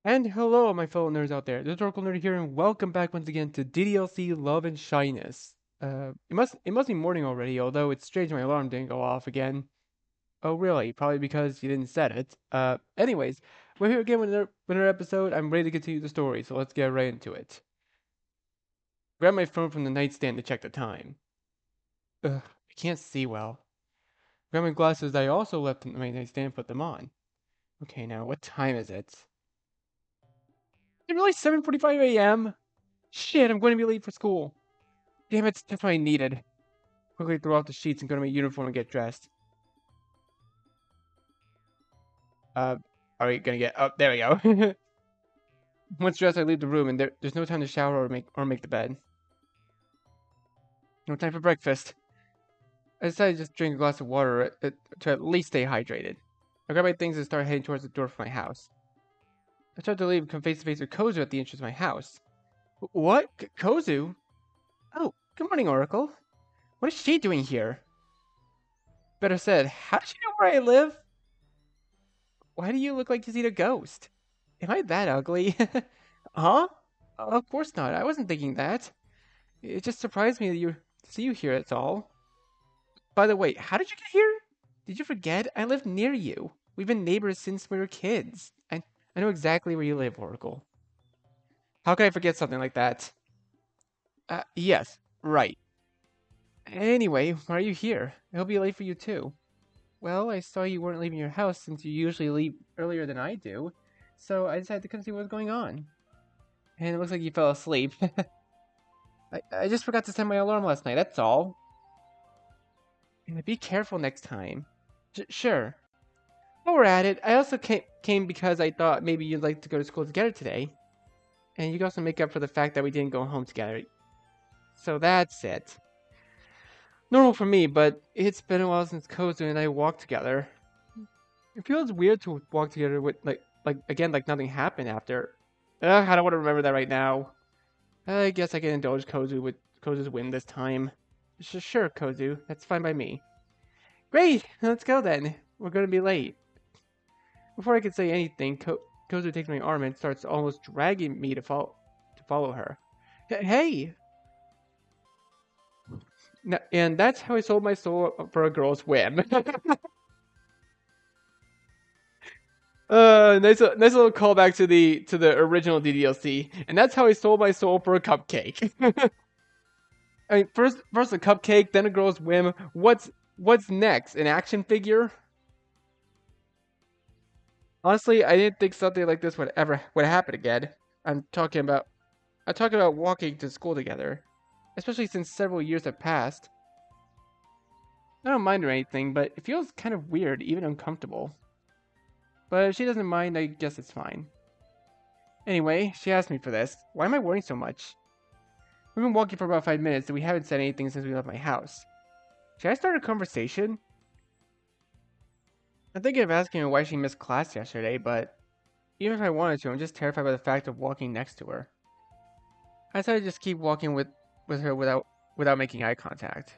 And hello, my fellow nerds out there. This is Oracle Nerd here, and welcome back once again to DDLC Love and Shyness. It must be morning already, although it's strange my alarm didn't go off again. Oh, really? Probably because you didn't set it. Anyways, we're here again with another episode. I'm ready to continue the story, so let's get right into it. Grab my phone from the nightstand to check the time. Ugh, I can't see well. Grab my glasses that I also left in my nightstand and put them on. Okay, now what time is it? Is it really 7:45 a.m.? Shit, I'm going to be late for school. Damn it, that's what I needed. Quickly throw off the sheets and go to my uniform and get dressed. Uh, are we gonna get? Oh, there we go. Once dressed, I leave the room, and there's no time to shower or make the bed. No time for breakfast. I decided to just drink a glass of water to at least stay hydrated. I grab my things and start heading towards the door for my house. I start to leave and come face to face with Kozu at the entrance of my house. What? Kozu? Oh, good morning, Oracle. What is she doing here? Better said, how does she know where I live? Why do you look like you see a ghost? Am I that ugly? Huh? Of course not. I wasn't thinking that. It just surprised me that you see you here, that's all. By the way, how did you get here? Did you forget? I live near you. We've been neighbors since we were kids. I know exactly where you live, Oracle. How could I forget something like that? Yes, right. Anyway, why are you here? It'll be late for you too. Well, I saw you weren't leaving your house since you usually leave earlier than I do, so I decided to come see what was going on. And it looks like you fell asleep. I just forgot to set my alarm last night, that's all. And be careful next time. Sure. While we're at it, I also came because I thought maybe you'd like to go to school together today. And you can also make up for the fact that we didn't go home together. So that's it. Normal for me, but it's been a while since Kozu and I walked together. It feels weird to walk together with, like nothing happened after. Ugh, I don't want to remember that right now. I guess I can indulge Kozu with Kozu's win this time. Sure, Kozu. That's fine by me. Great! Let's go then. We're gonna be late. Before I could say anything, Kozu takes my arm and starts almost dragging me to follow her. Hey! And that's how I sold my soul for a girl's whim. Nice little callback to the original DDLC, and that's how I sold my soul for a cupcake. I mean, first a cupcake, then a girl's whim. What's next? An action figure? Honestly, I didn't think something like this would happen again. I'm talking about walking to school together, especially since several years have passed. I don't mind or anything, but it feels kind of weird, even uncomfortable. But if she doesn't mind, I guess it's fine. Anyway, she asked me for this. Why am I worrying so much? We've been walking for about 5 minutes, and we haven't said anything since we left my house. Should I start a conversation? I'm thinking of asking her why she missed class yesterday, but even if I wanted to, I'm just terrified by the fact of walking next to her. I decided to just keep walking with her without making eye contact.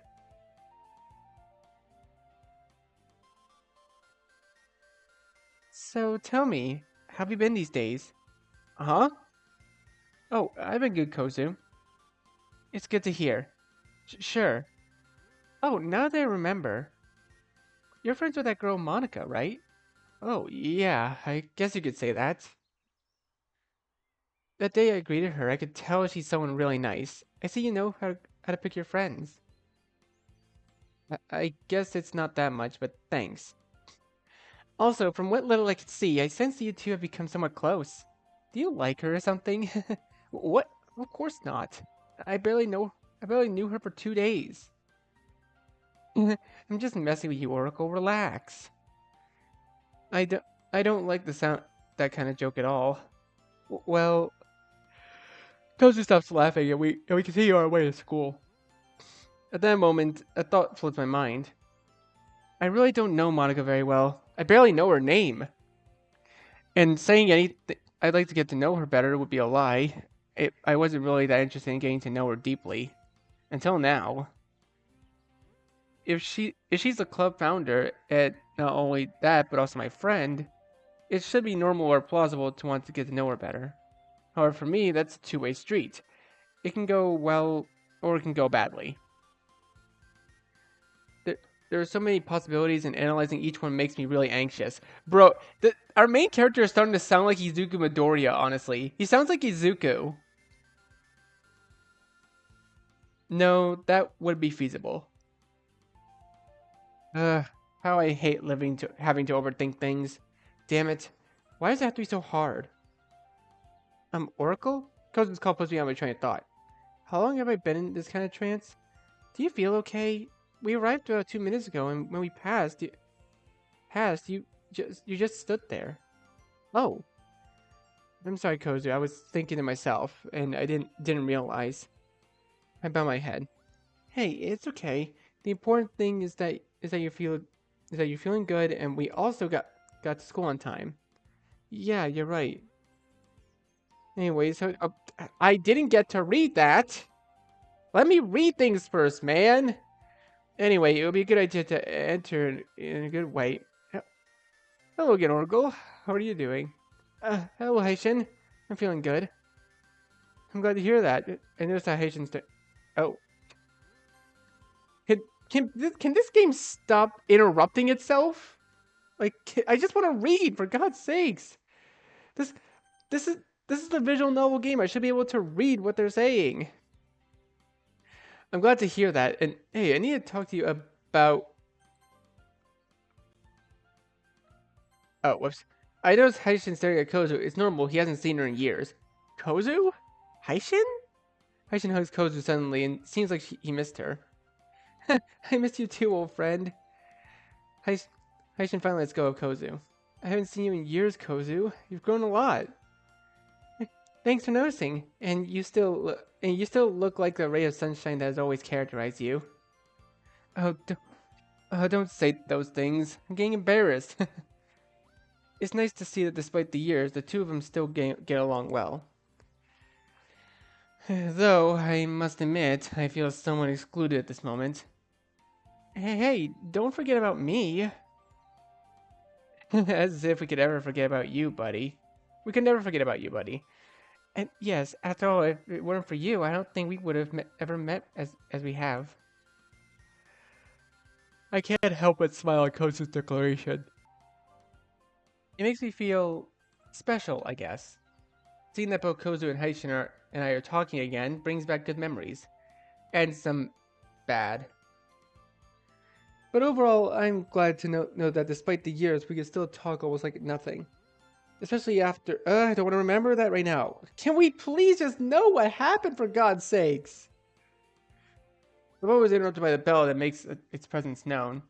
So tell me, how have you been these days? Huh? Oh, I've been good, Kozu. It's good to hear. Sure. Oh, now that I remember, you're friends with that girl Monica, right? Oh, yeah, I guess you could say that. That day I greeted her, I could tell she's someone really nice. I see you know how to pick your friends. I guess it's not that much, but thanks. Also, from what little I could see, I sense you two have become somewhat close. Do you like her or something? What? Of course not. I barely knew her for 2 days. I'm just messing with you, Oracle. Relax. I don't, I don't like the sound that kind of joke at all. Well, Cozy stops laughing and we continue our way to school. At that moment, a thought floods my mind. I really don't know Monica very well. I barely know her name. And saying anything I'd like to get to know her better would be a lie. I wasn't really that interested in getting to know her deeply. Until now. If she's the club founder, and not only that, but also my friend, It should be normal or plausible to want to get to know her better. However, for me, that's a two-way street. It can go well, or it can go badly. There, there are so many possibilities, and analyzing each one makes me really anxious. Bro, our main character is starting to sound like Izuku Midoriya, honestly. He sounds like Izuku. No, that would be feasible. Ugh, how I hate having to overthink things. Damn it. Why does it have to be so hard? Oracle? Cousin's call puts me on my train of thought. How long have I been in this kind of trance? Do you feel okay? We arrived about 2 minutes ago, and when we passed, you just stood there. Oh, I'm sorry, Kozu. I was thinking to myself, and I didn't realize. I bow my head. Hey, it's okay. The important thing is that you're feeling good, and we also got to school on time. Yeah, you're right. Anyways, I didn't get to read that. Let me read things first, man. Anyway, it would be a good idea to enter in a good way. Hello again, Oracle. How are you doing? Hello, Haitian. I'm feeling good. I'm glad to hear that. I noticed that Haitian's. Oh, can can this game stop interrupting itself? Like, I just want to read, for God's sakes. This this is this is the visual novel game. I should be able to read what they're saying. I'm glad to hear that. And hey, I need to talk to you about. Oh, whoops. I noticed Haishin staring at Kozu. It's normal. He hasn't seen her in years. Kozu? Haishin? Haishin hugs Kozu suddenly and seems like he missed her. I missed you too, old friend. Haishin finally lets go of Kozu. I haven't seen you in years, Kozu. You've grown a lot. Thanks for noticing. And you still look like the ray of sunshine that has always characterized you. Oh, don't say those things. I'm getting embarrassed. It's nice to see that despite the years, the two of them still get along well. Though, I must admit, I feel somewhat excluded at this moment. Hey, don't forget about me. As if we could ever forget about you, buddy. We could never forget about you, buddy. And yes, after all, if it weren't for you, I don't think we would have ever met as we have. I can't help but smile at Kosu's declaration. It makes me feel special, I guess. Seeing that both Kozu and and I are talking again brings back good memories. And some bad. But overall, I'm glad to know that despite the years, we can still talk almost like nothing. Especially after. I don't want to remember that right now. Can we please just know what happened, for God's sakes? The moment was interrupted by the bell that makes its presence known.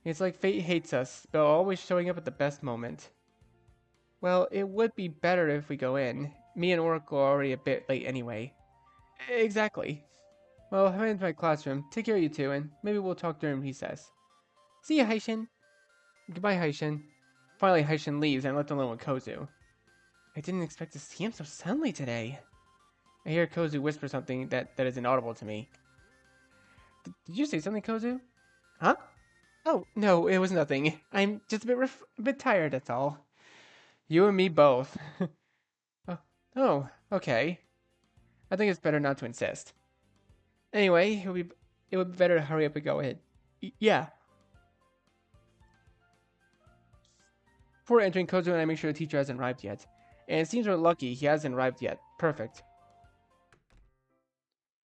It's like fate hates us, but always showing up at the best moment. Well, it would be better if we go in. Me and Oracle are already a bit late anyway. Exactly. Well, I'm into my classroom. Take care of you two, and maybe we'll talk during recess. See ya, Haishin. Goodbye, Haishin. Finally, Haishin leaves, and I'm left alone with Kozu. I didn't expect to see him so suddenly today. I hear Kozu whisper something that isn't audible to me. Did you say something, Kozu? Huh? Oh, no, it was nothing. I'm just a bit tired, that's all. You and me both. Oh, okay. I think it's better not to insist. Anyway, it would be better to hurry up and go ahead. Yeah. Before entering, Kozu and I make sure the teacher hasn't arrived yet. And it seems we're lucky he hasn't arrived yet. Perfect.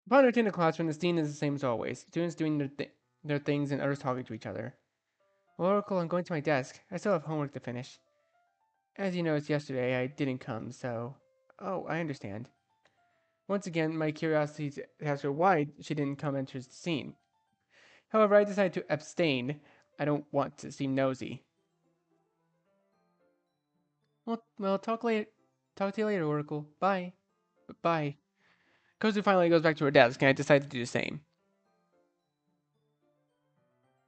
Upon entering the classroom, the scene is the same as always. Students doing their things and others talking to each other. Oracle, I'm going to my desk. I still have homework to finish. As you noticed yesterday, I didn't come, so... Oh, I understand. Once again, my curiosity to ask her why she didn't come enters the scene. However, I decided to abstain. I don't want to seem nosy. Well, talk later. Talk to you later, Oracle. Bye. Bye. Kozu finally goes back to her desk, and I decide to do the same.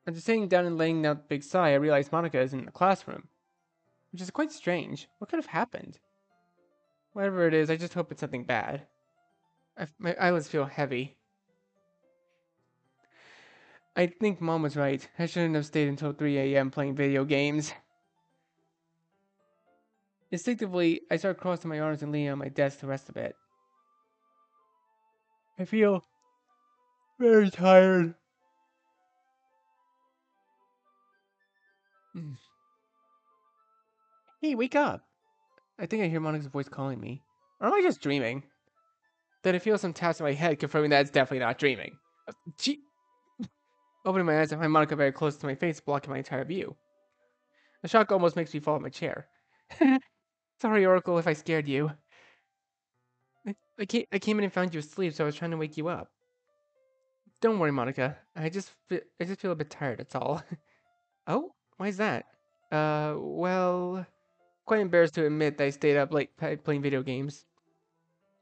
After sitting down and laying out a big sigh, I realize Monica is in the classroom, which is quite strange. What could have happened? Whatever it is, I just hope it's something bad. My eyelids feel heavy. I think Mom was right. I shouldn't have stayed until 3 a.m. playing video games. Instinctively, I start crossing my arms and leaning on my desk to rest a bit. I feel very tired. Mm. Hey, wake up! I think I hear Monica's voice calling me. Or am I just dreaming? Then I feel some taps in my head confirming that it's definitely not dreaming. She Opening my eyes, I find Monica very close to my face, blocking my entire view. The shock almost makes me fall out of my chair. Sorry, Oracle, if I scared you. I came in and found you asleep, so I was trying to wake you up. Don't worry, Monica. I just feel a bit tired, that's all. Oh, why is that? Well, quite embarrassed to admit that I stayed up late playing video games.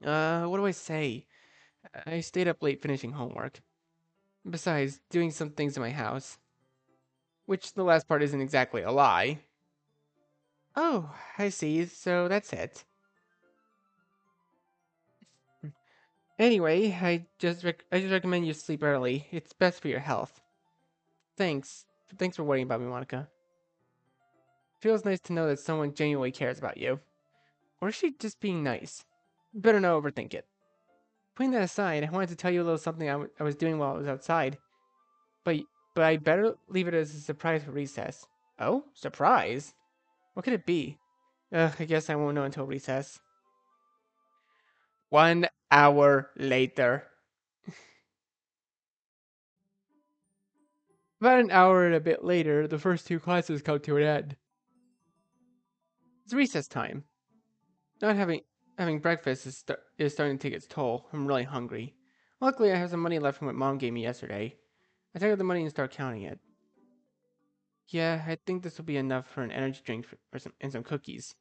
What do I say? I stayed up late finishing homework. Besides, doing some things in my house. Which the last part isn't exactly a lie. Oh, I see. So that's it. Anyway, I just recommend you sleep early. It's best for your health. Thanks. Thanks for worrying about me, Monica. Feels nice to know that someone genuinely cares about you. Or is she just being nice? Better not overthink it. Putting that aside, I wanted to tell you a little something I was doing while I was outside. But but I better leave it as a surprise for recess. Oh, surprise? What could it be? I guess I won't know until recess. 1 hour later. About an hour and a bit later, the first two classes come to an end. It's recess time. Not having breakfast is starting to take its toll. I'm really hungry. Luckily, I have some money left from what Mom gave me yesterday. I take out the money and start counting it. Yeah, I think this will be enough for an energy drink and some cookies.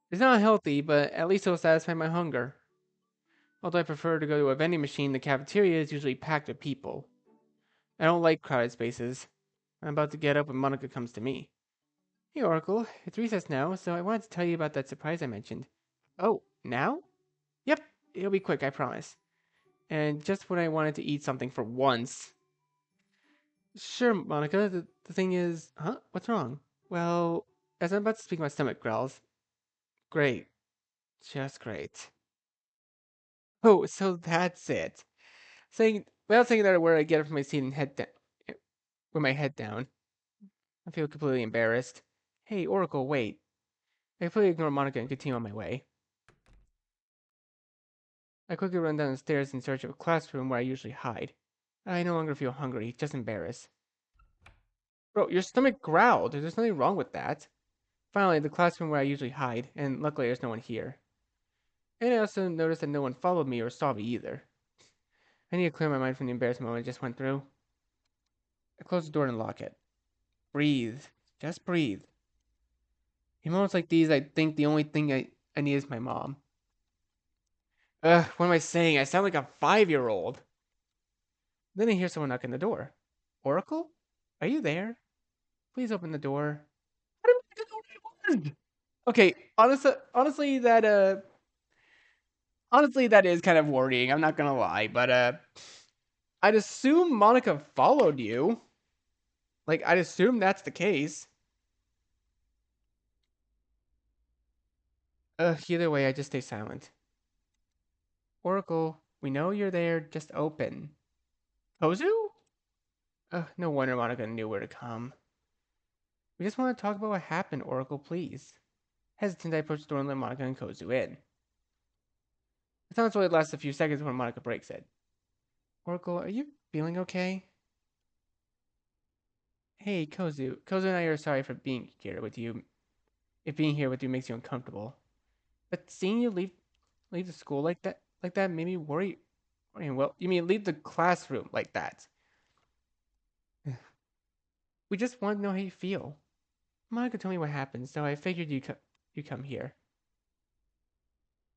It's not healthy, but at least it'll satisfy my hunger. Although I prefer to go to a vending machine, the cafeteria is usually packed with people. I don't like crowded spaces. I'm about to get up when Monica comes to me. Hey Oracle, it's recess now, so I wanted to tell you about that surprise I mentioned. Oh, now? Yep, it'll be quick, I promise. And just when I wanted to eat something for once. Sure, Monica, the thing is... Huh? What's wrong? Well, as I'm about to speak, my stomach growls. Great. Just great. Oh, so that's it. Without saying another word, I get up from my seat and head down, with my head down. I feel completely embarrassed. Hey, Oracle, wait. I completely ignore Monica and continue on my way. I quickly run down the stairs in search of a classroom where I usually hide. I no longer feel hungry, just embarrassed. Bro, your stomach growled. There's nothing wrong with that. Finally, the classroom where I usually hide, and luckily there's no one here. And I also noticed that no one followed me or saw me either. I need to clear my mind from the embarrassment I just went through. I close the door and lock it. Breathe. Just breathe. In moments like these, I think the only thing I need is my mom. Ugh, what am I saying? I sound like a 5-year-old. Then I hear someone knock on the door. Oracle? Are you there? Please open the door. I don't know what it was. Okay, honestly that is kind of worrying. I'm not gonna lie, but I'd assume Monica followed you. Like I'd assume that's the case. Either way, I just stay silent. Oracle, we know you're there. Just open. Kozu? No wonder Monica knew where to come. We just want to talk about what happened, Oracle, please. Hesitant, I approach the door and let Monica and Kozu in. The silence only lasts a few seconds before Monica breaks it. Oracle, are you feeling okay? Hey, Kozu. Kozu and I are sorry for being here with you. If being here with you makes you uncomfortable. But seeing you leave the school like that made me worry. Well, you mean leave the classroom like that? We just want to know how you feel. Monica told me what happened, so I figured you come here.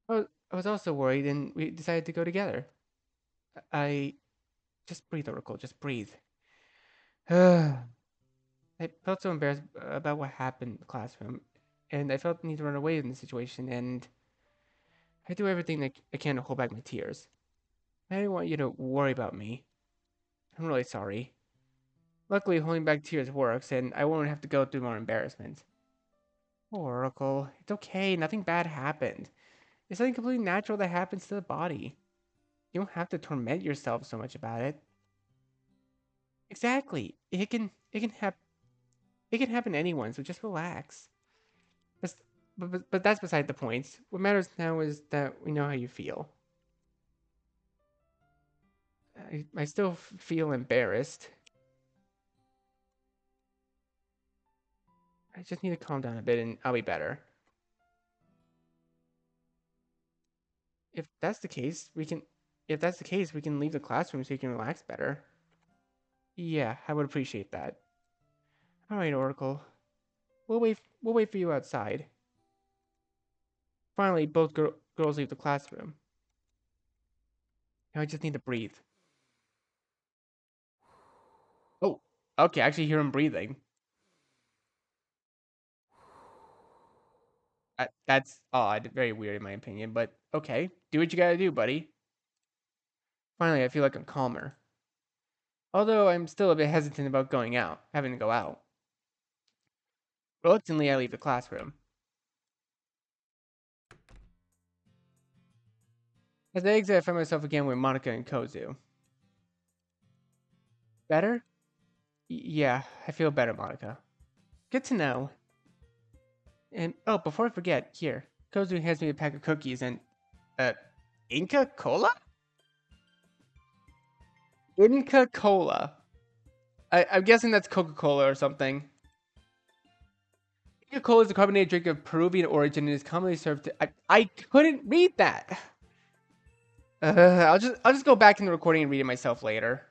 I was also worried, and we decided to go together. I just breathe, Oracle. Just breathe. I felt so embarrassed about what happened in the classroom, and I felt the need to run away in the situation, and I do everything that I can to hold back my tears. I didn't want you to worry about me. I'm really sorry. Luckily, holding back tears works, and I won't have to go through more embarrassment. Oracle, it's okay. Nothing bad happened. It's something completely natural that happens to the body. You don't have to torment yourself so much about it. Exactly. It can happen to anyone, so just relax. But, but that's beside the point. What matters now is that we know how you feel. I still feel embarrassed. I just need to calm down a bit and I'll be better. If that's the case, we can if that's the case, we can leave the classroom so you can relax better. Yeah, I would appreciate that. All right, Oracle. We'll wait for you outside. Finally, both girls leave the classroom. Now I just need to breathe. Oh, okay, I actually hear him breathing. That's odd, very weird in my opinion, but okay. Do what you gotta do, buddy. Finally, I feel like I'm calmer. Although I'm still a bit hesitant about having to go out. Reluctantly, I leave the classroom. As I exit, I find myself again with Monica and Kozu. Better? Yeah, I feel better, Monica. Good to know. And oh, before I forget, here, Kozu hands me a pack of cookies and uh, Inca Cola? Inca Cola. I'm guessing that's Coca-Cola or something. Inca Cola is a carbonated drink of Peruvian origin and is commonly served to. I couldn't read that. I'll just go back in the recording and read it myself later.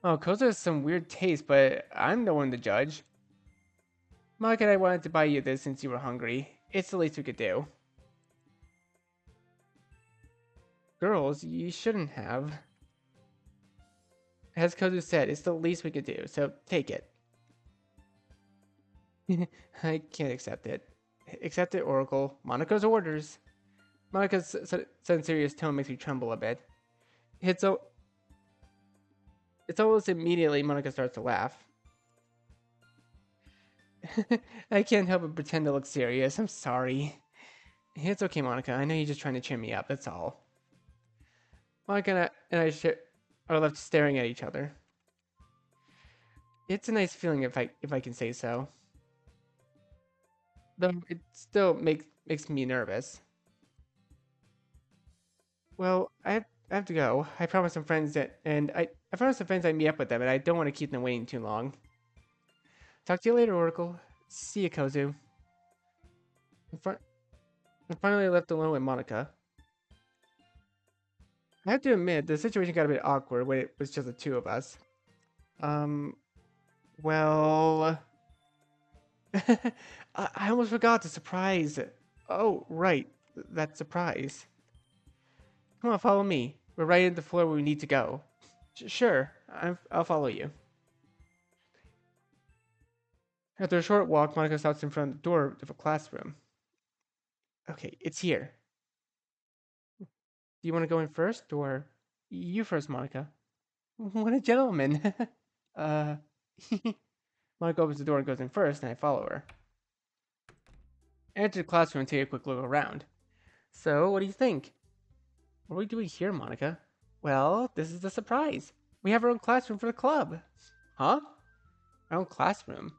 Oh, Koza has some weird taste, but I'm no one to judge. Monica and I wanted to buy you this since you were hungry. It's the least we could do. Girls, you shouldn't have. As Kozu said, it's the least we could do, so take it. I can't accept it. Accept it, Oracle. Monica's orders. Monica's sudden serious tone makes me tremble a bit. It's almost immediately Monica starts to laugh. I can't help but pretend to look serious. I'm sorry. It's okay, Monica. I know you're just trying to cheer me up. That's all. Monica and I are left staring at each other. It's a nice feeling if I can say so. Though it still makes me nervous. Well, I have to go. I promised some friends I promised some friends I'd meet up with them, and I don't want to keep them waiting too long. Talk to you later, Oracle. See you, Kozu. I'm finally left alone with Monica. I have to admit, the situation got a bit awkward when it was just the two of us. Well... I almost forgot the surprise. Oh, right. That surprise. Come on, follow me. We're right at the floor where we need to go. Sure, I'll follow you. After a short walk, Monica stops in front of the door of a classroom. Okay, it's here. Do you want to go in first, or you first, Monica? What a gentleman. uh, Monica opens the door and goes in first, and I follow her. I enter the classroom and take a quick look around. So, what do you think? What are we doing here, Monica? Well, this is the surprise. We have our own classroom for the club. Huh? Our own classroom?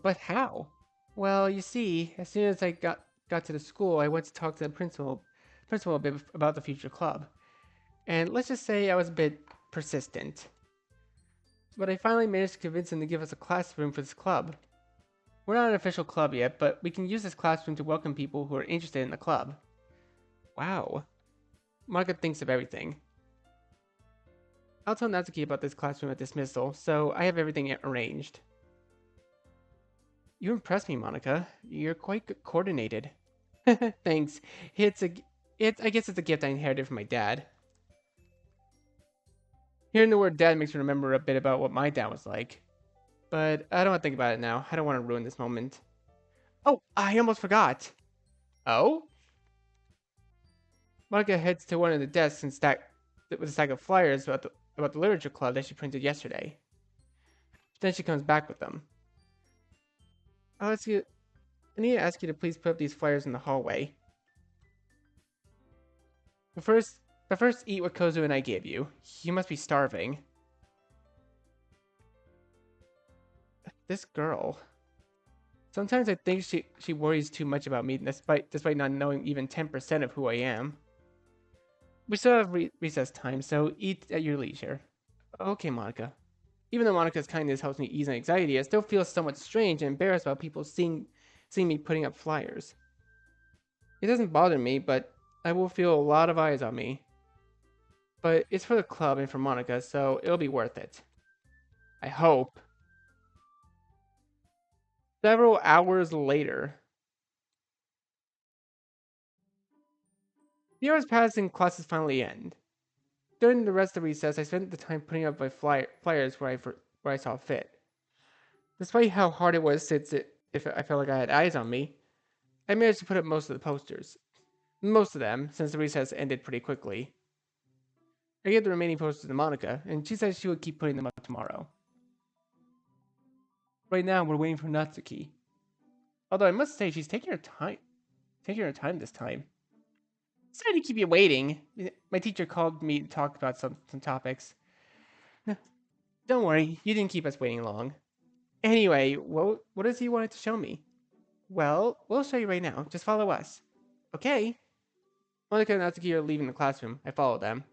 But how? Well, you see, as soon as I got to the school, I went to talk to the principal a bit about the future club. And let's just say I was a bit persistent. But I finally managed to convince him to give us a classroom for this club. We're not an official club yet, but we can use this classroom to welcome people who are interested in the club. Wow. Monica thinks of everything. I'll tell Natsuki about this classroom at dismissal, so I have everything arranged. You impress me, Monica. You're quite coordinated. Thanks. I guess it's a gift I inherited from my dad. Hearing the word dad makes me remember a bit about what my dad was like. But I don't want to think about it now. I don't want to ruin this moment. Oh, I almost forgot. Oh? Monica heads to one of the desks with a stack of flyers about the literature club that she printed yesterday. Then she comes back with them. I'll ask you. I need to ask you to please put up these flyers in the hallway. But first, eat what Kozu and I gave you. You must be starving. This girl. Sometimes I think she worries too much about me, despite not knowing even 10% of who I am. We still have recess time, so eat at your leisure. Okay, Monica. Even though Monica's kindness helps me ease my anxiety, I still feel somewhat strange and embarrassed about people seeing me putting up flyers. It doesn't bother me, but I will feel a lot of eyes on me. But it's for the club and for Monica, so it'll be worth it. I hope. Several hours later. The hours pass and classes finally end. During the rest of recess, I spent the time putting up my flyers where I saw fit. Despite how hard it was if I felt like I had eyes on me, I managed to put up most of the posters. Most of them, since the recess ended pretty quickly. I gave the remaining posters to Monica, and she said she would keep putting them up tomorrow. Right now, we're waiting for Natsuki. Although I must say, she's taking her time. Taking her time this time. Sorry to keep you waiting. My teacher called me to talk about some topics. Don't worry, you didn't keep us waiting long. Anyway, what does he want to show me? Well, we'll show you right now. Just follow us. Okay. Monica and Natsuki are leaving the classroom. I follow them.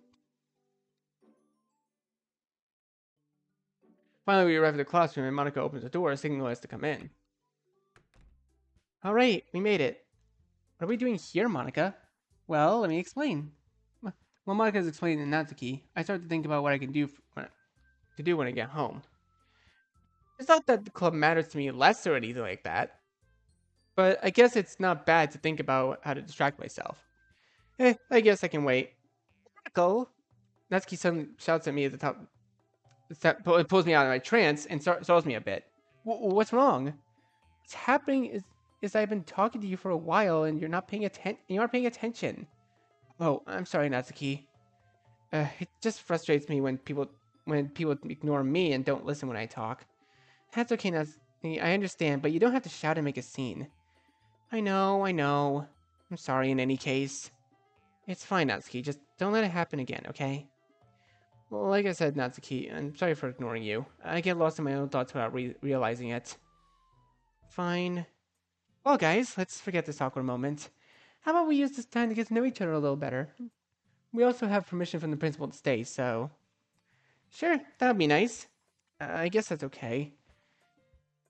Finally, we arrive at the classroom, and Monica opens the door, signaling us to come in. All right, we made it. What are we doing here, Monica? Well, let me explain. While Monica's explaining to Natsuki, I start to think about what I can do when I get home. It's not that the club matters to me less or anything like that, but I guess it's not bad to think about how to distract myself. I guess I can wait. Go. Natsuki suddenly shouts at me at the top. It pulls me out of my trance and startles me a bit. What's wrong? What's happening is I've been talking to you for a while and you're not paying attention. You aren't paying attention. Oh, I'm sorry, Natsuki. It just frustrates me when people ignore me and don't listen when I talk. That's okay, Natsuki. I understand, but you don't have to shout and make a scene. I know. I'm sorry in any case. It's fine, Natsuki. Just don't let it happen again, okay? Well, like I said, Natsuki, I'm sorry for ignoring you. I get lost in my own thoughts without realizing it. Fine. Well, guys, let's forget this awkward moment. How about we use this time to get to know each other a little better? We also have permission from the principal to stay, so... Sure, that would be nice. I guess that's okay.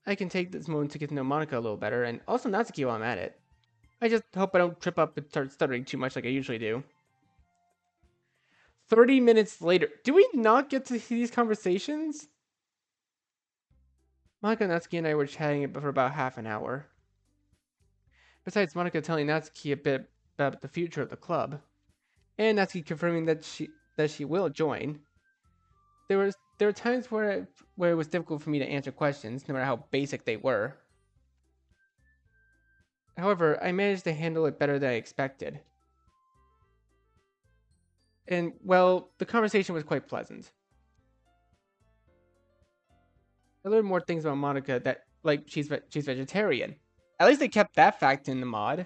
I can take this moment to get to know Monica a little better, and also Natsuki while I'm at it. I just hope I don't trip up and start stuttering too much like I usually do. 30 minutes later. Do we not get to see these conversations? Monica, Natsuki, and I were chatting for about half an hour. Besides Monica telling Natsuki a bit about the future of the club, and Natsuki confirming that she will join. There were times where it was difficult for me to answer questions, no matter how basic they were. However, I managed to handle it better than I expected. And, well, the conversation was quite pleasant. I learned more things about Monica that, like, she's vegetarian. At least they kept that fact in the mod.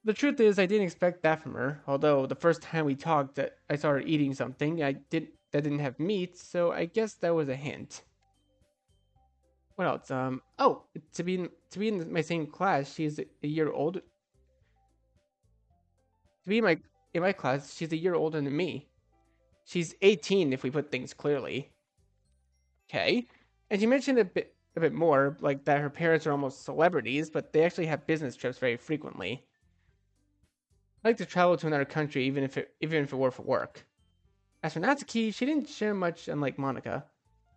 The truth is, I didn't expect that from her. Although the first time we talked, I saw her eating something that didn't have meat, so I guess that was a hint. What else? Oh, to be in my same class, she's a year old. To be in my class, she's a year older than me. She's 18 if we put things clearly. Okay, and she mentioned a bit more, like that her parents are almost celebrities, but they actually have business trips very frequently. I like to travel to another country, even if it were for work. As for Natsuki, she didn't share much, unlike Monica.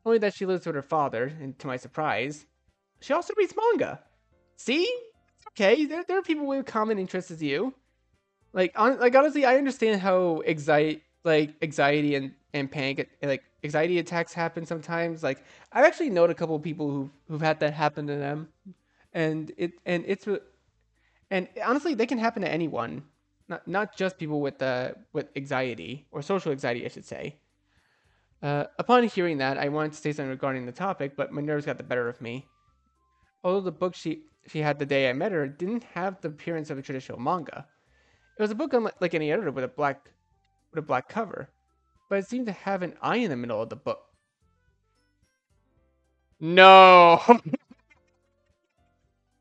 Only that she lives with her father, and to my surprise, she also reads manga. See? It's okay. There are people with common interests as you. Honestly, I understand how anxiety and panic anxiety attacks happen sometimes. Like I've actually known a couple of people who've had that happen to them, and honestly, they can happen to anyone, not just people with anxiety or social anxiety, I should say. Upon hearing that, I wanted to say something regarding the topic, but my nerves got the better of me. Although the book she had the day I met her didn't have the appearance of a traditional manga. It was a book unlike like any other with a black cover, but it seemed to have an eye in the middle of the book. No,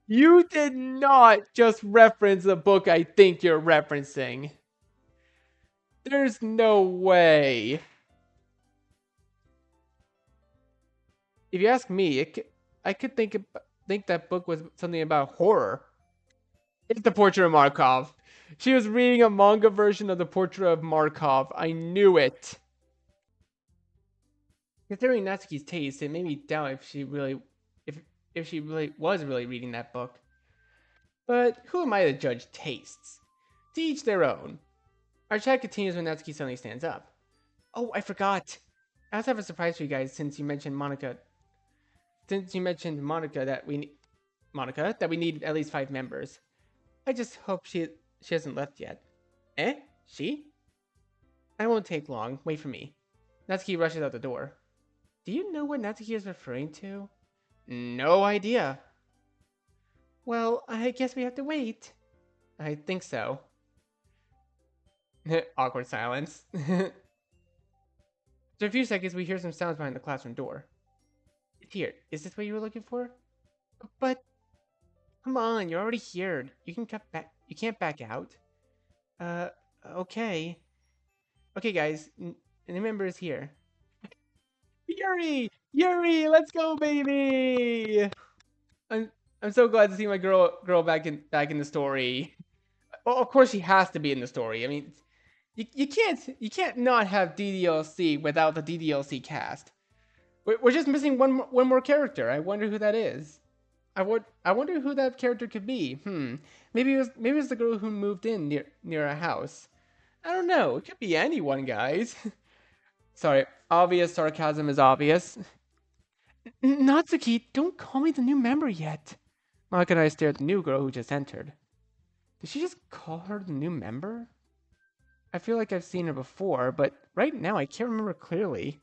you did not just reference the book I think you're referencing. There's no way. If you ask me, I could think that book was something about horror. It's the Portrait of Markov. She was reading a manga version of the Portrait of Markov. I knew it. Considering Natsuki's taste, it made me doubt if she really was really reading that book. But who am I to judge tastes? To each their own. Our chat continues when Natsuki suddenly stands up. Oh, I forgot. I also have a surprise for you guys since you mentioned Monica. Since you mentioned Monica that we need at least 5 members. I just hope she hasn't left yet. Eh? She? I won't take long. Wait for me. Natsuki rushes out the door. Do you know what Natsuki is referring to? No idea. Well, I guess we have to wait. I think so. Awkward silence. After a few seconds, we hear some sounds behind the classroom door. Here, is this what you were looking for? But come on, you're already here. You can cut back. You can't back out. Uh, okay. Okay, guys. A new member is here. Yuri! Yuri! Let's go, baby! I'm I'm so glad to see my girl back in the story. Well, of course she has to be in the story. I mean, you can't not have DDLC without the DDLC cast. We're just missing one more character. I wonder who that is. I wonder who that character could be. Maybe it was the girl who moved in near our house. I don't know. It could be anyone, guys. Sorry, obvious sarcasm is obvious. Natsuki, don't call me the new member yet. Monica and I stare at the new girl who just entered. Did she just call her the new member? I feel like I've seen her before, but right now I can't remember clearly.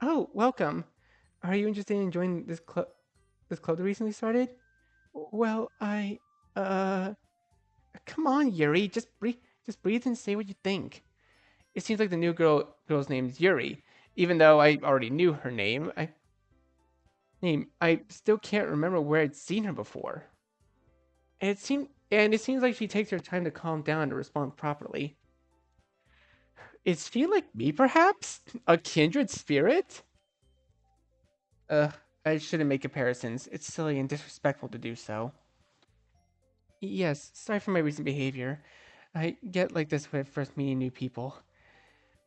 Oh, welcome. Are you interested in joining this club that recently started? Well, come on, Yuri, just breathe and say what you think. It seems like the new girl's name is Yuri, even though I already knew her name. I still can't remember where I'd seen her before. And it seems like she takes her time to calm down and to respond properly. Is she like me, perhaps? A kindred spirit? I shouldn't make comparisons. It's silly and disrespectful to do so. Yes, sorry for my recent behavior. I get like this when first meeting new people.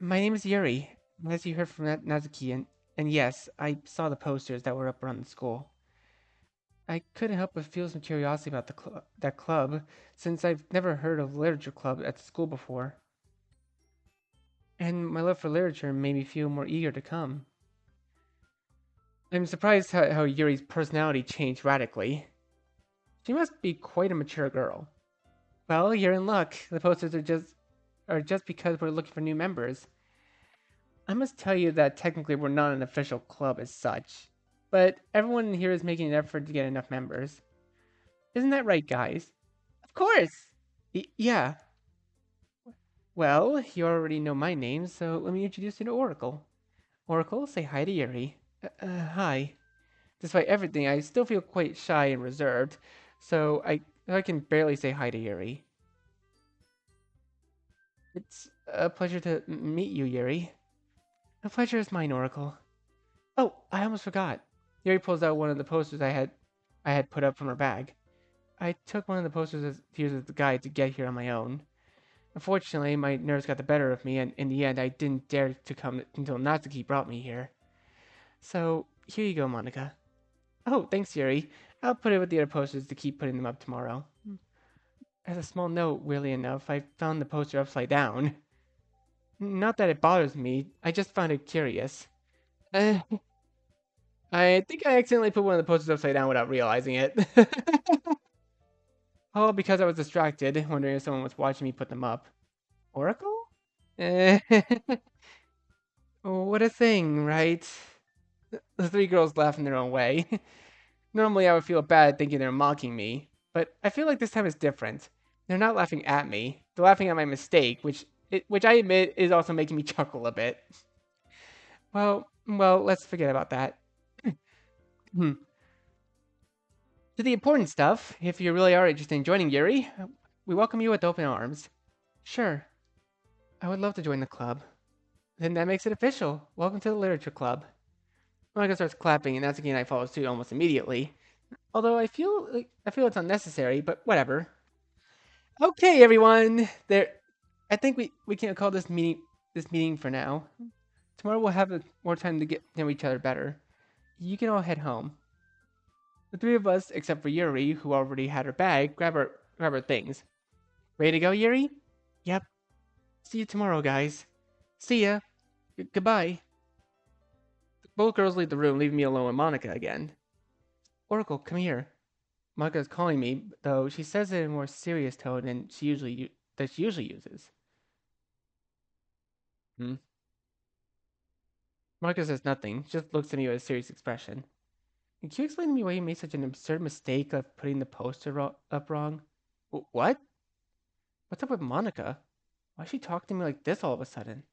My name is Yuri, as you heard from Nazuki, and yes, I saw the posters that were up around the school. I couldn't help but feel some curiosity about that club, since I've never heard of literature club at the school before. And my love for literature made me feel more eager to come. I'm surprised how Yuri's personality changed radically. She must be quite a mature girl. Well, you're in luck. The posters are just because we're looking for new members. I must tell you that technically we're not an official club as such, but everyone in here is making an effort to get enough members. Isn't that right, guys? Of course! Yeah. Well, you already know my name, so let me introduce you to Oracle. Oracle, say hi to Yuri. Hi. Despite everything, I still feel quite shy and reserved, so I can barely say hi to Yuri. It's a pleasure to meet you, Yuri. The pleasure is mine, Oracle. Oh, I almost forgot. Yuri pulls out one of the posters I had put up from her bag. I took one of the posters to use as the guide to get here on my own. Unfortunately, my nerves got the better of me, and in the end, I didn't dare to come until Natsuki brought me here. So, here you go, Monica. Oh, thanks, Yuri. I'll put it with the other posters to keep putting them up tomorrow. As a small note, weirdly enough, I found the poster upside down. Not that it bothers me, I just found it curious. I think I accidentally put one of the posters upside down without realizing it. All because I was distracted, wondering if someone was watching me put them up. Oracle? Oh, what a thing, right? The three girls laugh in their own way. Normally, I would feel bad thinking they're mocking me, but I feel like this time is different. They're not laughing at me; they're laughing at my mistake, which I admit is also making me chuckle a bit. Well, let's forget about that. Hmm. To the important stuff, if you really are interested in joining Yuri, we welcome you with open arms. Sure, I would love to join the club. Then that makes it official. Welcome to the Literature Club. Monica starts clapping, and Natsuki and I follow suit almost immediately. Although I feel it's unnecessary, but whatever. Okay, everyone. I think we can call this meeting for now. Tomorrow we'll have more time to get to know each other better. You can all head home. The three of us, except for Yuri, who already had her bag, grab her things. Ready to go, Yuri? Yep. See you tomorrow, guys. See ya. Goodbye. Both girls leave the room, leaving me alone with Monica again. Oracle, come here. Monica is calling me, though she says it in a more serious tone than she usually uses. Hmm. Monica says nothing. She just looks at me with a serious expression. Can you explain to me why you made such an absurd mistake of putting the poster up wrong? What? What's up with Monica? Why is she talking to me like this all of a sudden?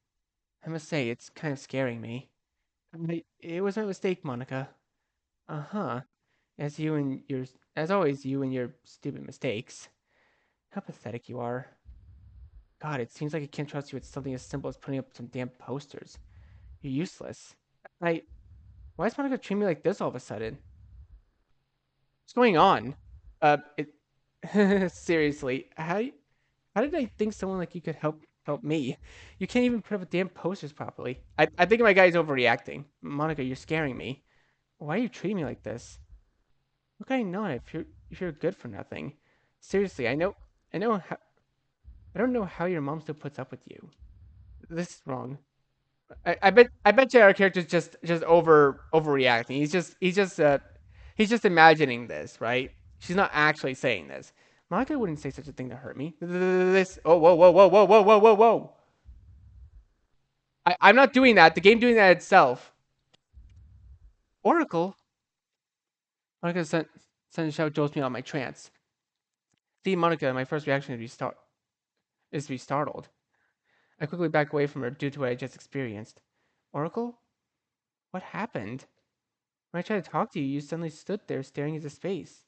I must say, it's kind of scaring me. It was my mistake, Monica. Uh-huh. As always, you and your stupid mistakes. How pathetic you are. God, it seems like I can't trust you with something as simple as putting up some damn posters. You're useless. I, why is Monica treating me like this all of a sudden? What's going on? Seriously, how did I think someone like you could help me? You can't even put up damn posters properly. I think my guy's overreacting. Monica, you're scaring me. Why are you treating me like this? Look, I know if you're good for nothing. Seriously, I know how, I don't know how your mom still puts up with you. This is wrong. I bet you our character's just overreacting. He's just imagining this, right? She's not actually saying this. Monica wouldn't say such a thing to hurt me. This whoa. I'm not doing that. The game doing that itself. Oracle. Monica's sudden shout jolts me out of my trance. See Monica, my first reaction is to be startled. I quickly back away from her due to what I just experienced. Oracle? What happened? When I tried to talk to you, you suddenly stood there staring into space.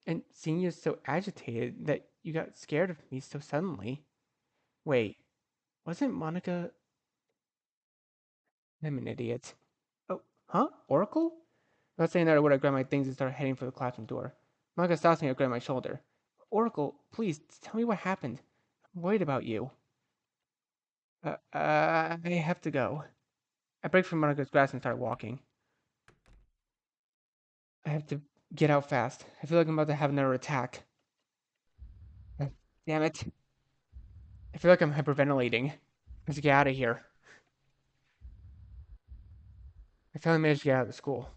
And seeing you so agitated that you got scared of me so suddenly. Wait, wasn't Monica? I'm an idiot. Oh, huh? Oracle? Not saying that I would have grabbed my things and started heading for the classroom door. Monica stops me and grabs my shoulder. Oracle, please tell me what happened. I'm worried about you. I have to go. I break from Monica's grasp and start walking. I have to get out fast. I feel like I'm about to have another attack. Uh, Damn it. I feel like I'm hyperventilating. Let's get out of here. I finally managed to get out of the school.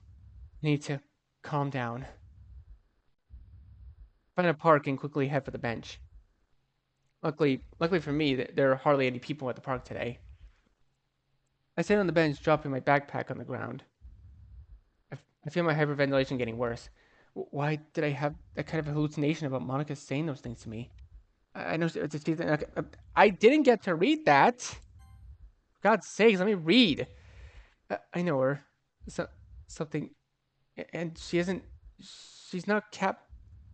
I need to calm down. Find a park and quickly head for the bench. Luckily for me, there are hardly any people at the park today. I sit on the bench, dropping my backpack on the ground. I feel my hyperventilation getting worse. Why did I have that kind of hallucination about Monica saying those things to me? I know it's a season. I didn't get to read that. For God's sakes, let me read. I know her. So, something, and she isn't. She's not cap.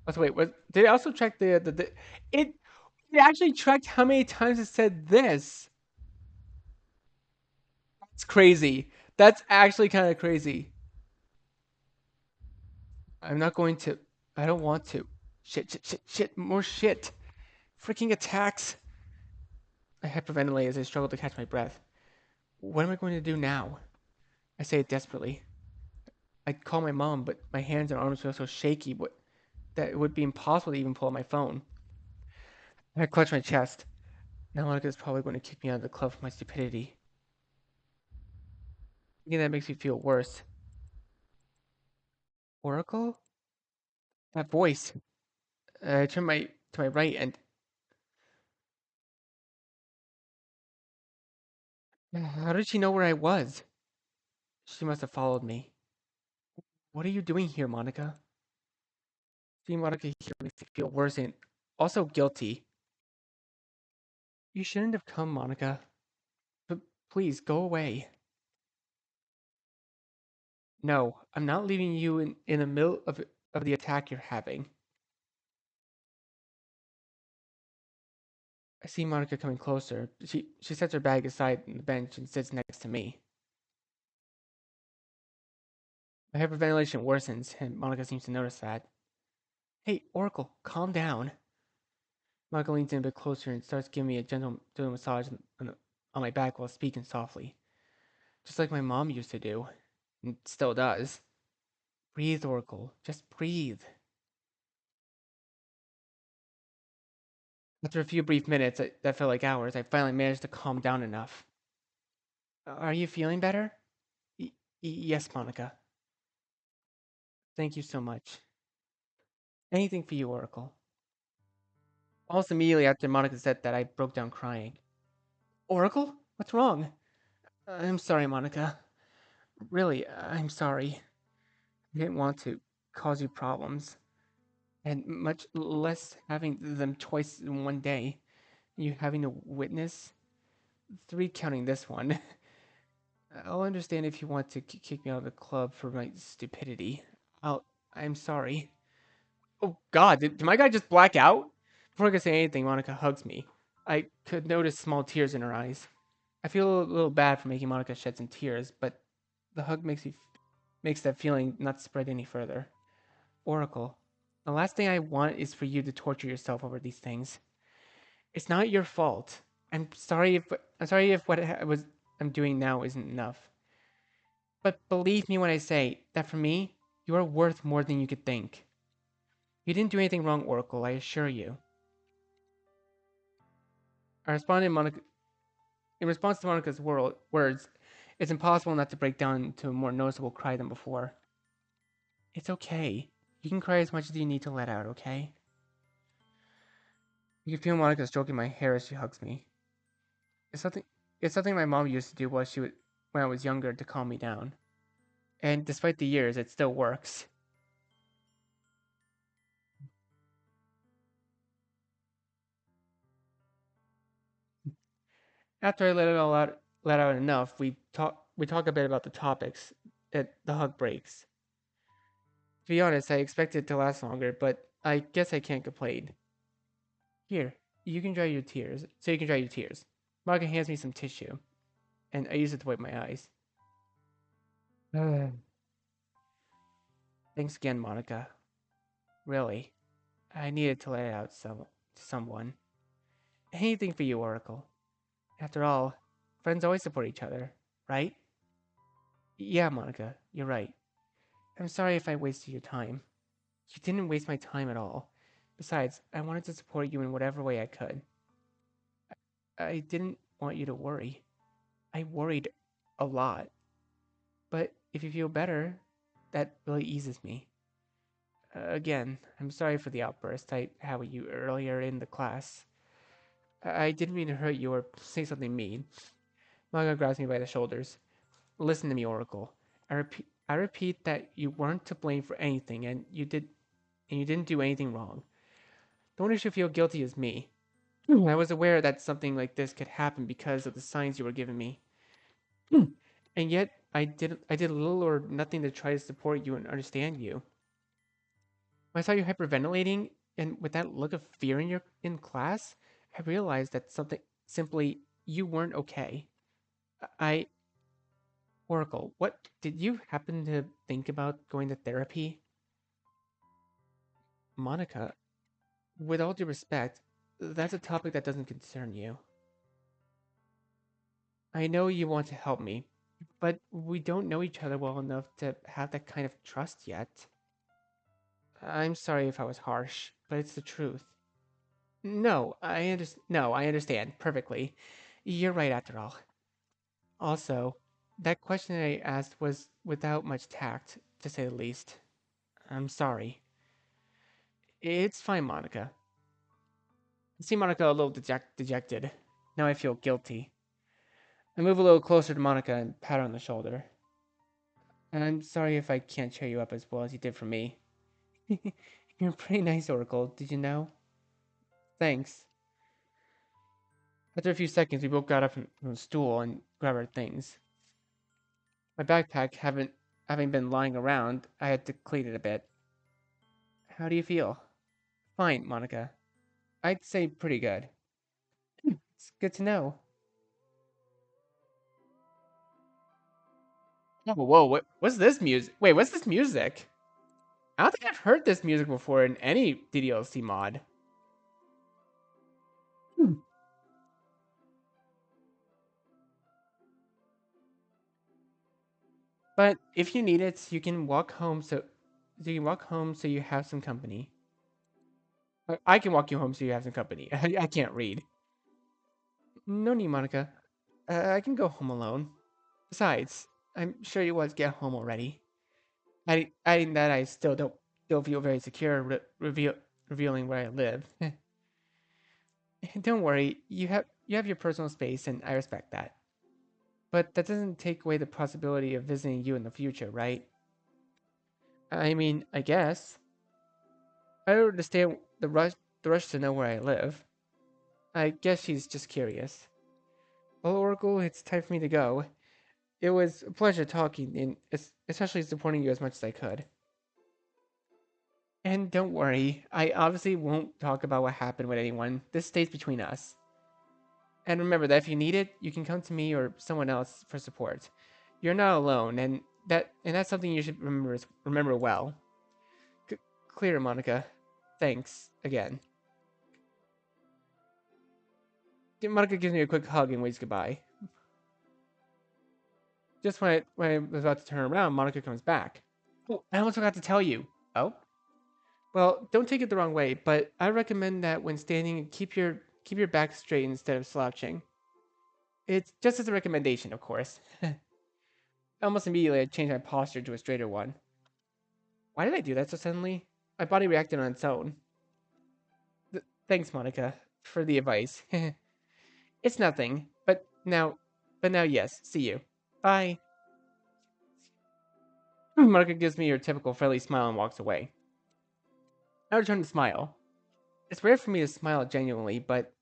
Oh, wait, did it also track it? It actually tracked how many times it said this. It's crazy. That's actually kind of crazy. I'm not going to. I don't want to. Shit. More shit. Freaking attacks. I hyperventilate as I struggle to catch my breath. What am I going to do now? I say it desperately. I call my mom, but my hands and arms feel so shaky that it would be impossible to even pull out my phone. I clutch my chest. Now Monica is probably going to kick me out of the club for my stupidity. Thinking that makes me feel worse. Oracle? That voice. I turn to my right and How did she know where I was? She must have followed me. What are you doing here, Monica? Seeing Monica here makes me feel worse and also guilty. You shouldn't have come, Monica. But please, go away. No, I'm not leaving you in the middle of the attack you're having. I see Monica coming closer. She sets her bag aside on the bench and sits next to me. My hyperventilation worsens, and Monica seems to notice that. Hey, Oracle, calm down. Monica leans in a bit closer and starts giving me a gentle massage on my back while speaking softly, just like my mom used to do, and still does. Breathe, Oracle. Just breathe. After a few brief minutes that felt like hours, I finally managed to calm down enough. Are you feeling better? Yes, Monica. Thank you so much. Anything for you, Oracle. Almost immediately after Monica said that, I broke down crying. Oracle? What's wrong? I'm sorry, Monica. Really, I'm sorry. I didn't want to cause you problems. And much less having them twice in one day. You having to witness 3 counting this one. I'll understand if you want to kick me out of the club for my stupidity. I'm sorry. Oh God, did my guy just black out? Before I could say anything, Monica hugs me. I could notice small tears in her eyes. I feel a little bad for making Monica shed some tears, but the hug makes that feeling not spread any further. Oracle, the last thing I want is for you to torture yourself over these things. It's not your fault. I'm sorry if I'm doing now isn't enough. But believe me when I say that for me, you are worth more than you could think. You didn't do anything wrong, Oracle, I assure you. I responded Monica in response to Monica's words, it's impossible not to break down into a more noticeable cry than before. It's okay. You can cry as much as you need to let out, okay? You can feel Monica stroking my hair as she hugs me. It's something it's something my mom used to do when I was younger to calm me down. And despite the years, it still works. After I let out enough, we talk a bit about the topics at the hug breaks. To be honest, I expected it to last longer, but I guess I can't complain. Here, you can dry your tears. Monica hands me some tissue, and I use it to wipe my eyes. Thanks again, Monica. Really, I needed to let it out to someone. Anything for you, Oracle. After all, friends always support each other, right? Yeah, Monica, you're right. I'm sorry if I wasted your time. You didn't waste my time at all. Besides, I wanted to support you in whatever way I could. I didn't want you to worry. I worried a lot. But if you feel better, that really eases me. Again, I'm sorry for the outburst I had with you earlier in the class. I didn't mean to hurt you or say something mean. Maga grabs me by the shoulders. Listen to me, Oracle. I repeat that you weren't to blame for anything, and you didn't do anything wrong. The one who should feel guilty is me. I was aware that something like this could happen because of the signs you were giving me. And yet, I did little or nothing to try to support you and understand you. When I saw you hyperventilating, and with that look of fear in class, I realized that something simply you weren't okay. I Oracle, what did you happen to think about going to therapy? Monica, with all due respect, that's a topic that doesn't concern you. I know you want to help me, but we don't know each other well enough to have that kind of trust yet. I'm sorry if I was harsh, but it's the truth. No, I understand perfectly. You're right after all. Also, that question I asked was without much tact, to say the least. I'm sorry. It's fine, Monica. I see Monica a little dejected. Now I feel guilty. I move a little closer to Monica and pat her on the shoulder. And I'm sorry if I can't cheer you up as well as you did for me. You're pretty nice, Oracle. Did you know? Thanks. After a few seconds, we both got up from the stool and grabbed our things. My backpack, having been lying around, I had to clean it a bit. How do you feel? Fine, Monica. I'd say pretty good. It's good to know. Oh, whoa, what's this music? Wait, what's this music? I don't think I've heard this music before in any DDLC mod. Hmm. But if you need it, you can walk home so you have some company. I can walk you home so you have some company. I can't read. No need, Monica. I can go home alone. Besides, I'm sure you want to get home already. Adding that, I still don't feel very secure revealing where I live. Don't worry, you have your personal space, and I respect that. But that doesn't take away the possibility of visiting you in the future, right? I mean, I guess. I don't understand the rush to know where I live. I guess she's just curious. Well, Oracle, it's time for me to go. It was a pleasure talking, and especially supporting you as much as I could. And don't worry, I obviously won't talk about what happened with anyone. This stays between us. And remember that if you need it, you can come to me or someone else for support. You're not alone, and that's something you should remember well. C- Clear, Monica. Thanks again. Monica gives me a quick hug and waves goodbye. Just when I was about to turn around, Monica comes back. Oh, I almost forgot to tell you. Oh? Well, don't take it the wrong way, but I recommend that when standing, keep your back straight instead of slouching. It's just as a recommendation, of course. Almost immediately, I changed my posture to a straighter one. Why did I do that so suddenly? My body reacted on its own. Thanks, Monica, for the advice. It's nothing, but now, yes. See you. Bye. Monica gives me her typical friendly smile and walks away. I return to smile. It's rare for me to smile genuinely, but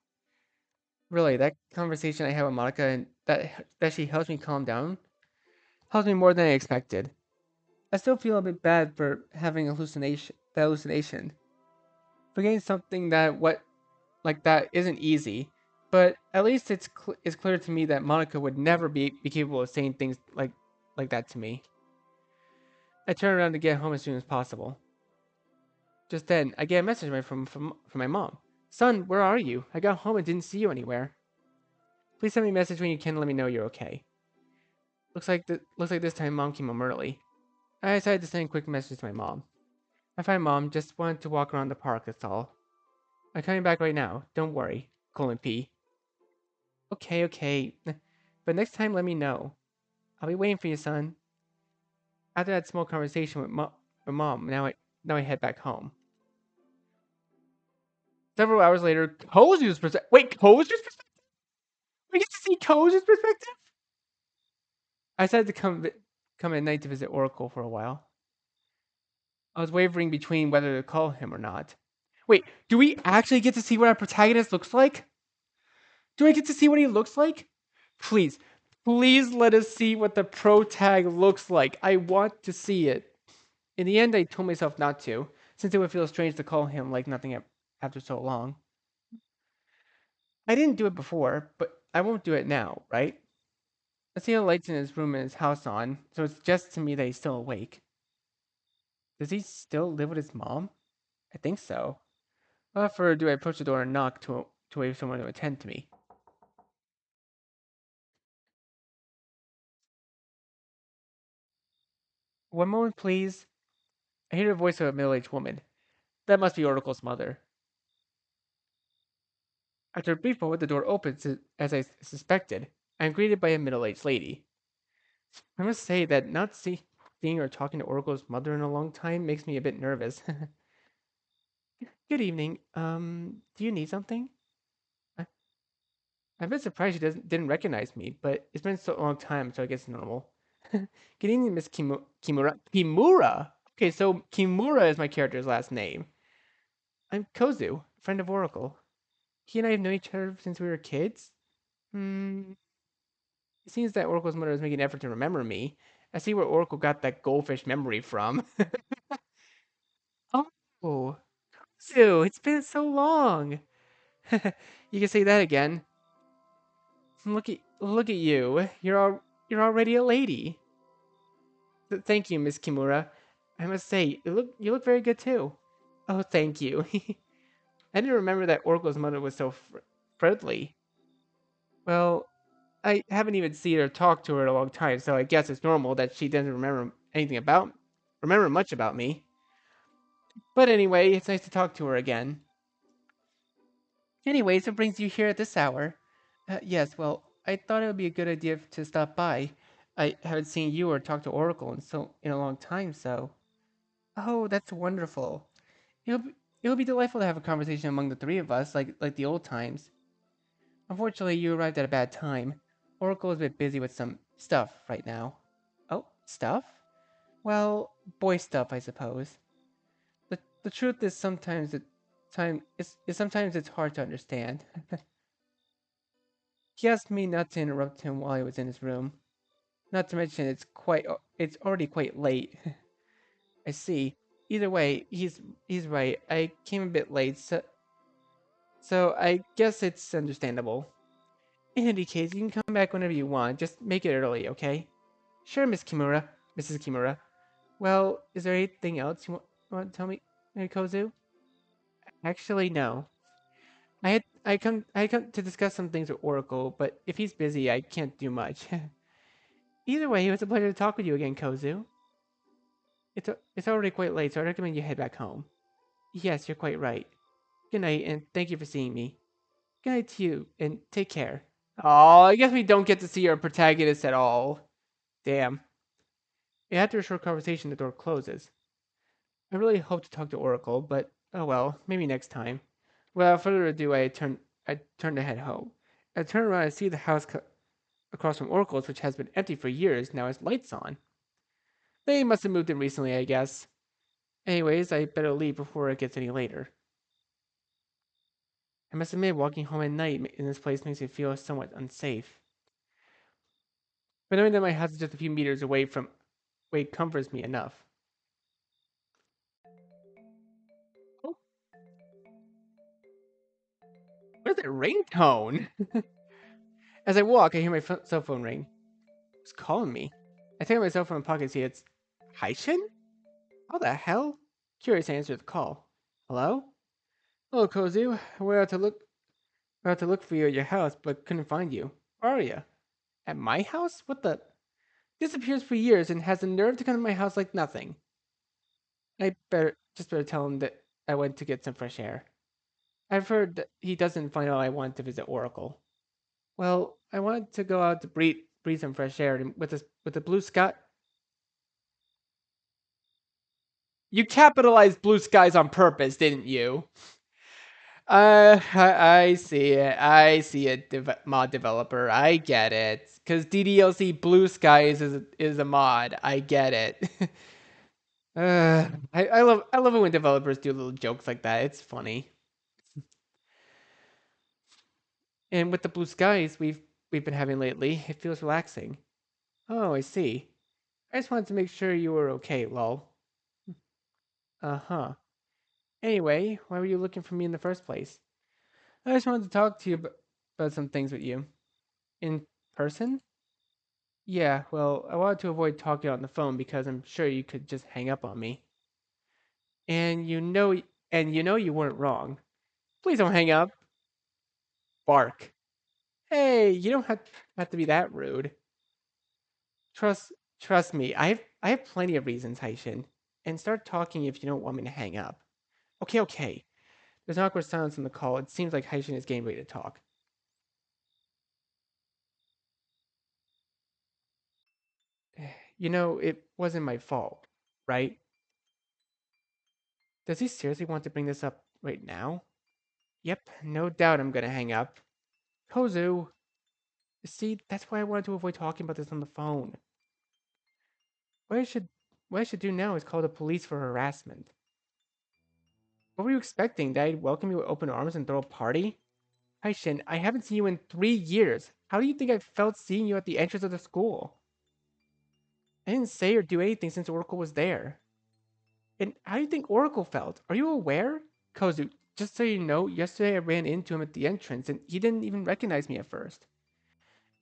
really, that conversation I had with Monica and that she helps me calm down helps me more than I expected. I still feel a bit bad for having hallucination. Forgetting something that what like that isn't easy, but at least it's clear to me that Monica would never be capable of saying things like that to me. I turn around to get home as soon as possible. Just then, I get a message from my mom. Son, where are you? I got home and didn't see you anywhere. Please send me a message when you can. Let me know you're okay. Looks like this time Mom came home early. I decided to send a quick message to my mom. I find Mom. Just wanted to walk around the park. That's all. I'm coming back right now. Don't worry. Colon P. Okay, okay. But next time, let me know. I'll be waiting for you, son. After that small conversation with Mom, now I head back home. Several hours later, Kozu's perspective. Wait, Kozu's perspective? We get to see Kozu's perspective? I decided to come at night to visit Oracle for a while. I was wavering between whether to call him or not. Wait, do we actually get to see what our protagonist looks like? Do I get to see what he looks like? Please, please let us see what the pro tag looks like. I want to see it. In the end, I told myself not to, since it would feel strange to call him like nothing after so long. I didn't do it before, but I won't do it now, right? I see the lights in his room and his house on, so it's just to me that he's still awake. Does he still live with his mom? I think so. Without further ado, I approach the door and knock to wait for someone to attend to me. One moment, please. I hear the voice of a middle-aged woman. That must be Oracle's mother. After a brief moment, the door opens as I suspected. I am greeted by a middle-aged lady. I must say that not seeing or talking to Oracle's mother in a long time makes me a bit nervous. Good evening. Do you need something? I'm a bit surprised she didn't recognize me, but it's been so long time, so I guess it's normal. Good evening, Miss Kimura. Kimura? Okay, so Kimura is my character's last name. I'm Kozu, friend of Oracle. He and I have known each other since we were kids. Hmm, it seems that Oracle's mother is making an effort to remember me. I see where Oracle got that goldfish memory from. Oh, Kozu, it's been so long. You can say that again. Look at you. You're already a lady. Thank you, Miss Kimura. I must say, you look very good too. Oh, thank you. I didn't remember that Oracle's mother was so friendly. Well, I haven't even seen her talk to her in a long time, so I guess it's normal that she doesn't remember much about me. But anyway, it's nice to talk to her again. Anyways, what brings you here at this hour? Yes, well, I thought it would be a good idea to stop by. I haven't seen you or talked to Oracle in a long time, so. Oh, that's wonderful. It'll be delightful to have a conversation among the three of us, like the old times. Unfortunately, you arrived at a bad time. Oracle is a bit busy with some stuff right now. Oh, stuff? Well, boy stuff, I suppose. The truth is sometimes it's hard to understand. He asked me not to interrupt him while he was in his room. Not to mention it's already quite late. I see. Either way, he's right. I came a bit late, so I guess it's understandable. In any case, you can come back whenever you want. Just make it early, okay? Sure, Mrs. Kimura. Well, is there anything else you want to tell me, Kozu? Actually, no. I come to discuss some things with Oracle, but if he's busy, I can't do much. Either way, it was a pleasure to talk with you again, Kozu. It's already quite late, so I recommend you head back home. Yes, you're quite right. Good night, and thank you for seeing me. Good night to you, and take care. Oh, I guess we don't get to see our protagonist at all. Damn. After a short conversation, the door closes. I really hope to talk to Oracle, but oh well, maybe next time. Without further ado, I turn to head home. I turn around and see the house across from Oracle's, which has been empty for years, now has lights on. They must have moved in recently, I guess. Anyways, I better leave before it gets any later. I must admit, walking home at night in this place makes me feel somewhat unsafe. But knowing that my house is just a few meters away comforts me enough. Oh, where's that ringtone? As I walk, I hear my cell phone ring. Who's calling me? I take out my cell phone and pocket and see it's Haishin? How the hell? Curious, I answer the call. Hello? Hello, Kozu. We're out to look for you at your house, but couldn't find you. Where are you? At my house? What the? Disappears for years and has the nerve to come to my house like nothing. I better tell him that I went to get some fresh air. I've heard that he doesn't find out I want to visit Oracle. Well, I wanted to go out to breathe some fresh air and with the blue sky. You capitalized blue skies on purpose, didn't you? I see it. I see it, mod developer. I get it. Because DDLC Blue Skies is a mod. I get it. I love it when developers do little jokes like that. It's funny. And with the blue skies we've been having lately, it feels relaxing. Oh, I see. I just wanted to make sure you were okay, lol. Uh-huh. Anyway, why were you looking for me in the first place? I just wanted to talk to you about some things with you. In person? Yeah, well, I wanted to avoid talking on the phone because I'm sure you could just hang up on me. And you weren't wrong. Please don't hang up. Bark. Hey, you don't have to be that rude. Trust trust me. I have plenty of reasons, Haishin. And start talking if you don't want me to hang up. Okay, okay. There's an awkward silence in the call. It seems like Haishin is getting ready to talk. It wasn't my fault, right? Does he seriously want to bring this up right now? Yep, no doubt I'm gonna hang up. Kozu, see, that's why I wanted to avoid talking about this on the phone. What I should what I should do now is call the police for harassment. What were you expecting? That I'd welcome you with open arms and throw a party? Hi Shin, I haven't seen you in 3 years. How do you think I felt seeing you at the entrance of the school? I didn't say or do anything since Oracle was there. And how do you think Oracle felt? Are you aware? Kozu, just so you know, yesterday I ran into him at the entrance and he didn't even recognize me at first.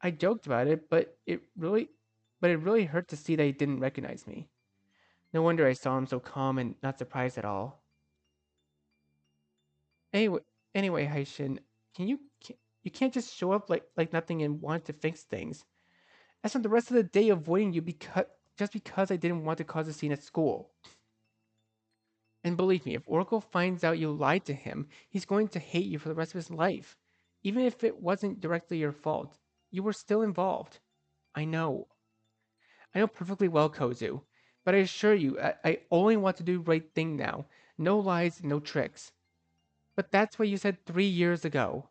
I joked about it, but it really hurt to see that he didn't recognize me. No wonder I saw him so calm and not surprised at all. Anyway, anyway, Haishin, you can't just show up like nothing and want to fix things. I spent the rest of the day avoiding you because I didn't want to cause a scene at school. And believe me, if Oracle finds out you lied to him, he's going to hate you for the rest of his life. Even if it wasn't directly your fault, you were still involved. I know. I know perfectly well, Kozu. But I assure you, I only want to do the right thing now. No lies, no tricks. But that's what you said 3 years ago.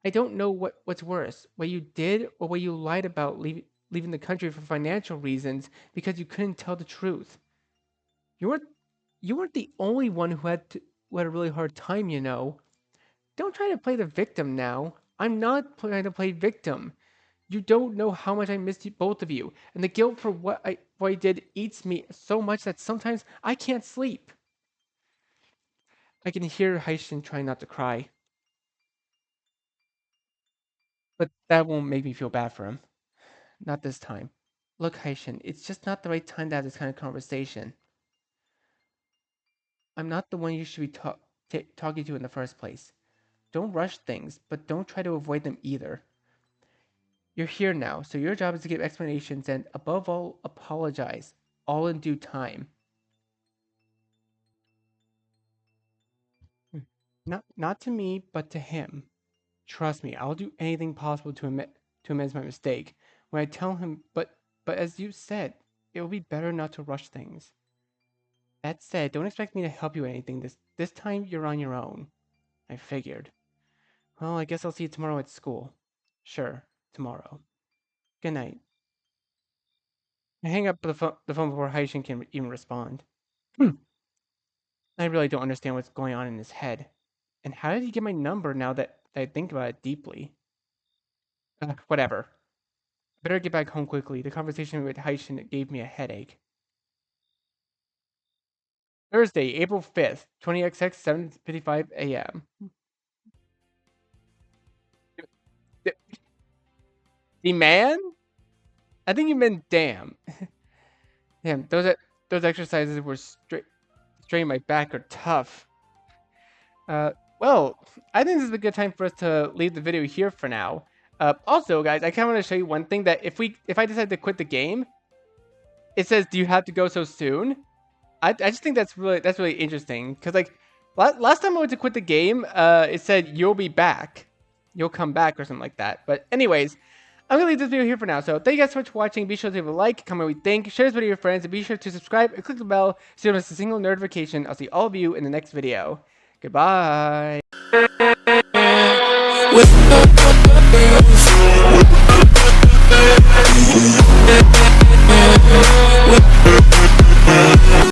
I don't know what's worse, what you did or what you lied about leaving the country for financial reasons because you couldn't tell the truth. You weren't you weren't the only one who had a really hard time, you know. Don't try to play the victim now. I'm not trying to play victim. You don't know how much I missed you, both of you, and the guilt for what I did eats me so much that sometimes I can't sleep. I can hear Haishin trying not to cry, but that won't make me feel bad for him. Not this time. Look, Haishin, it's just not the right time to have this kind of conversation. I'm not the one you should be talking to in the first place. Don't rush things, but don't try to avoid them either. You're here now, so your job is to give explanations and, above all, apologize. All in due time. Not to me, but to him. Trust me, I'll do anything possible to amend my mistake. When I tell him, but as you said, it will be better not to rush things. That said, don't expect me to help you with anything. This time you're on your own. I figured. Well, I guess I'll see you tomorrow at school. Sure, tomorrow. Good night. I hang up the phone before Haishin can even respond. I really don't understand what's going on in his head. And how did he get my number now that I think about it deeply? Whatever. Better get back home quickly. The conversation with Haishin gave me a headache. Thursday, April 5th, 20XX, 7:55 a.m. The man? I think you meant damn. Damn, those exercises were straining my back are tough. Well, I think this is a good time for us to leave the video here for now. Also, guys, I kind of want to show you one thing that if I decide to quit the game, it says, "Do you have to go so soon?" I just think that's really interesting because like last time I went to quit the game, it said you'll be back, you'll come back or something like that. But anyways, I'm gonna leave this video here for now. So thank you guys so much for watching. Be sure to leave a like, comment what you think, share this video with your friends, and be sure to subscribe and click the bell so you don't miss a single notification. I'll see all of you in the next video. Goodbye.